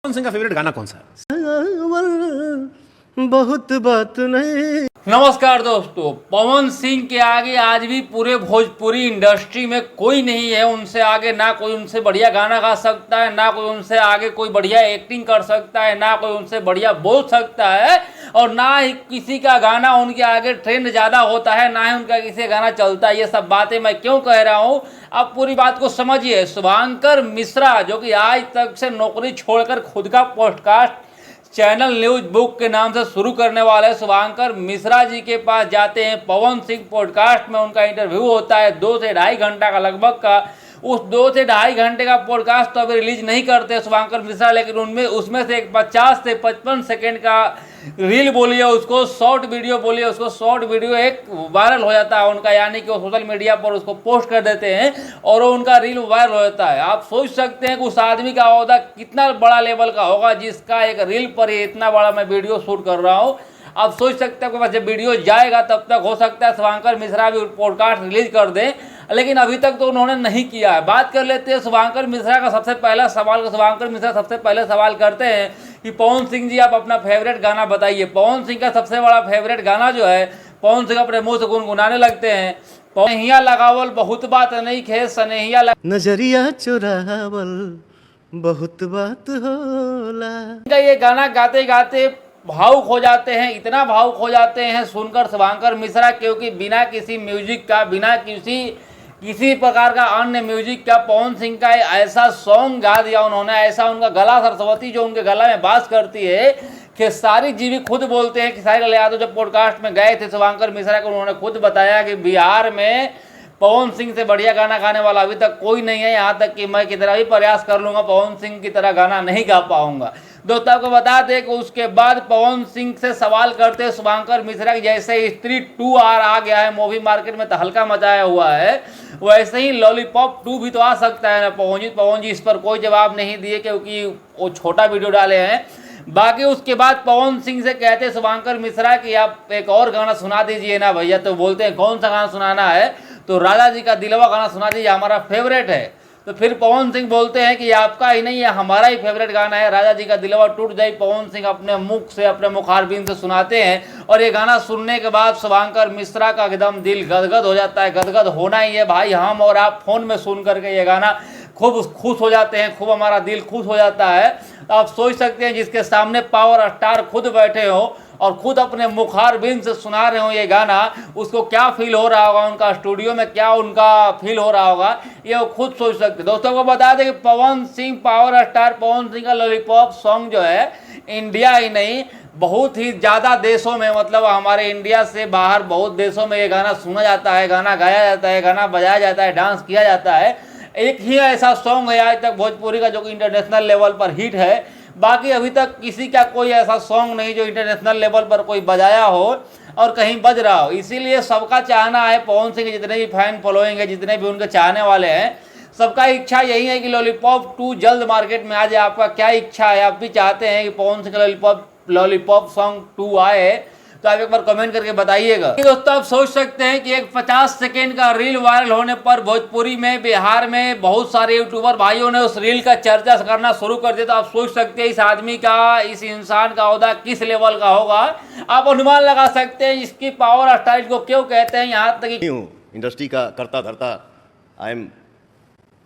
पवन सिंह का फेवरेट गाना कौन सा है? बहुत बात नहीं। नमस्कार दोस्तों, पवन सिंह के आगे आज भी पूरे भोजपुरी इंडस्ट्री में कोई नहीं है। उनसे आगे ना कोई उनसे बढ़िया गाना गा सकता है, ना कोई उनसे आगे कोई बढ़िया एक्टिंग कर सकता है, ना कोई उनसे बढ़िया बोल सकता है, और ना ही किसी का गाना उनके आगे ट्रेंड ज़्यादा होता है, ना ही उनका किसी का गाना चलता है। ये सब बातें मैं क्यों कह रहा हूँ, आप पूरी बात को समझिए। शुभांकर मिश्रा जो कि आज तक से नौकरी छोड़कर खुद का पॉडकास्ट चैनल न्यूज बुक के नाम से शुरू करने वाले शुभांकर मिश्रा जी के पास जाते हैं। पवन सिंह पॉडकास्ट में उनका इंटरव्यू होता है 2 से ढाई घंटा का लगभग का। उस 2 से ढाई घंटे का पॉडकास्ट तो अभी रिलीज नहीं करते शुभांकर मिश्रा, लेकिन उसमें से एक 50 से 55 सेकेंड का रील बोलिए उसको, शॉर्ट वीडियो बोलिए उसको, शॉर्ट वीडियो एक वायरल हो जाता है उनका, यानी कि वो सोशल मीडिया पर उसको पोस्ट कर देते हैं और वो उनका रील वायरल हो जाता है। आप सोच सकते हैं कि उस आदमी का ओहदा कितना बड़ा लेवल का होगा जिसका एक रील पर ही इतना बड़ा मैं वीडियो शूट कर रहा हूँ। आप सोच सकते हैं कि जब वीडियो जाएगा तब तक हो सकता है शुभांकर मिश्रा भी पॉडकास्ट रिलीज कर दें, लेकिन अभी तक तो उन्होंने नहीं किया है। बात कर लेते हैं शुभांकर मिश्रा का सबसे पहला सवाल। शुभांकर मिश्रा सबसे पहले सवाल करते हैं कि पवन सिंह जी आप अपना फेवरेट गाना बताइए। पवन सिंह का सबसे बड़ा फेवरेट गाना जो है, पवन सिंह अपने मुंह से गुनगुनाने लगते हैं, सनेहिया लगावल बहुत बात नहीं खे, सनेहिया नजरिया चुरावल बहुत बात होला। ये गाना गाते गाते भावुक हो जाते हैं, इतना भावुक हो जाते हैं सुनकर शुभांकर मिश्रा, क्योंकि बिना किसी म्यूजिक का, बिना किसी प्रकार का अन्य म्यूजिक का पवन सिंह का ऐसा सॉन्ग गा दिया उन्होंने, ऐसा उनका गला, सरस्वती जो उनके गला में बास करती है कि सारी जी भी खुद बोलते हैं कि सारी लाल यादव जब पॉडकास्ट में गए थे शुभांकर मिश्रा को, उन्होंने खुद बताया कि बिहार में पवन सिंह से बढ़िया गाना गाने वाला अभी तक कोई नहीं है, यहाँ तक कि मैं कितना भी प्रयास कर लूँगा पवन सिंह की तरह गाना नहीं गा पाऊंगा। दोस्तों आपको बता दें कि उसके बाद पवन सिंह से सवाल करते शुभांकर मिश्रा की, जैसे स्त्री 2 आ गया है मूवी मार्केट में तो हल्का मचाया हुआ है, वैसे ही लॉलीपॉप 2 भी तो आ सकता है ना पवन जी इस पर कोई जवाब नहीं दिए क्योंकि वो छोटा वीडियो डाले हैं। बाकी उसके बाद पवन सिंह से कहते शुभांकर मिश्रा कि आप एक और गाना सुना दीजिए ना भैया, तो बोलते हैं कौन सा गाना सुनाना है, तो राजा जी का दिलवा गाना सुना दीजिए, हमारा फेवरेट है। तो फिर पवन सिंह बोलते हैं कि आपका ही नहीं है हमारा ही फेवरेट गाना है, राजा जी का दिलवा टूट जाए। पवन सिंह अपने मुख से, अपने मुखारबिन से सुनाते हैं और ये गाना सुनने के बाद शुभांकर मिश्रा का एकदम दिल गदगद हो जाता है। गदगद होना ही है भाई, हम और आप फोन में सुन करके ये गाना खूब खुश हो जाते हैं, खूब हमारा दिल खुश हो जाता है। आप सोच सकते हैं जिसके सामने पावर स्टार खुद बैठे हो और खुद अपने मुखारबिन से सुना रहे हो ये गाना, उसको क्या फील हो रहा होगा, उनका स्टूडियो में क्या उनका फील हो रहा होगा, ये वो खुद सोच सकते हैं। दोस्तों को बता दें कि पवन सिंह, पावर स्टार पवन सिंह का लॉलीपॉप सॉन्ग जो है इंडिया ही नहीं बहुत ही ज़्यादा देशों में, मतलब हमारे इंडिया से बाहर बहुत देशों में ये गाना सुना जाता है, गाना गाया जाता है, गाना बजाया जाता है, डांस किया जाता है। एक ही ऐसा सॉन्ग है आज तक भोजपुरी का जो कि इंटरनेशनल लेवल पर हिट है, बाकी अभी तक किसी का कोई ऐसा सॉन्ग नहीं जो इंटरनेशनल लेवल पर कोई बजाया हो और कहीं बज रहा हो। इसीलिए सबका चाहना है, पवन सिंह के जितने भी फैन फॉलोइंग है, जितने भी उनके चाहने वाले हैं, सबका इच्छा यही है कि लॉलीपॉप 2 जल्द मार्केट में आ जाए। आपका क्या इच्छा है, आप भी चाहते हैं कि पवन सिंह का लॉलीपॉप सॉन्ग 2 आए, तो आप एक बार कमेंट करके बताइएगा। दोस्तों आप सोच सकते हैं कि एक 50 सेकेंड का रील वायरल होने पर भोजपुरी में, बिहार में बहुत सारे यूट्यूबर भाइयों ने उस रील का चर्चा करना शुरू कर दिया। तो आप सोच सकते हैं इस आदमी का, इस इंसान का ओहदा किस लेवल का होगा। आप अनुमान लगा सकते हैं इसकी पावर स्टाइल को क्यों कहते हैं। यहाँ तक इंडस्ट्री का करता धरता I am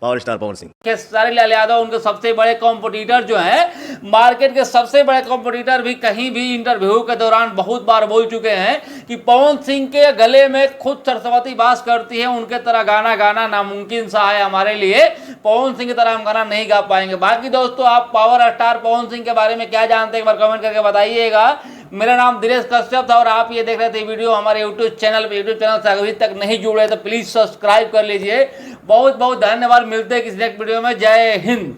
power star Pawan Singh के सारे लाल यादव उनके सबसे बड़े कॉम्पिटिटर जो हैं, मार्केट के सबसे बड़े कॉम्पिटिटर भी कहीं भी इंटरव्यू के दौरान बहुत बार बोल चुके हैं कि पवन सिंह के गले में खुद सरस्वती वास करती है, उनके तरह गाना गाना नामुमकिन सा है हमारे लिए, पवन सिंह की तरह हम गाना नहीं गा पाएंगे। बाकी दोस्तों आप पावर स्टार पवन सिंह के बारे में क्या जानते हैं, एक बार कमेंट करके बताइएगा। मेरा नाम दिनेश कश्यप था और आप ये देख रहे थे वीडियो हमारे यूट्यूब चैनल पे। यूट्यूब चैनल से अभी तक नहीं जुड़े तो प्लीज सब्सक्राइब कर लीजिए। बहुत बहुत धन्यवाद, मिलते हैं किसी नेक्स्ट वीडियो में। जय हिंद।